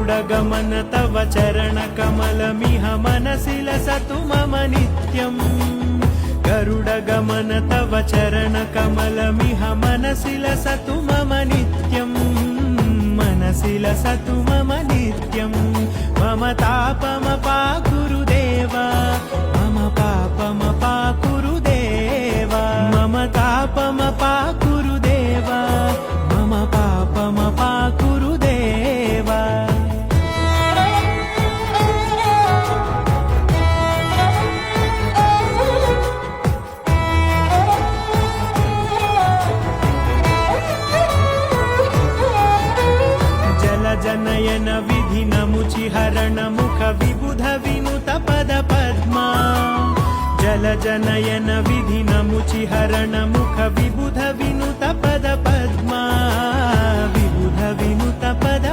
गरुडगमन तव चरणकमलमिह मनसि लसतु मम नित्यम् गरुडगमन तव चरणकमलमिह मनसि लसतु मम नित्यम् मनसि लसतु मम नित्यम् मम तापमपाकुरुदेव मम पापमपाकुरुदेव मम तापमपाकुरुदेव मम पापमपाकुरुदेव जनयन विधि नमुचिहरण मुख विबुध विनुत पद पद्मा जल जनयन विधि नमुचिहरण मुख विबुध विनुत पद पद्मा विबुध विनुत पद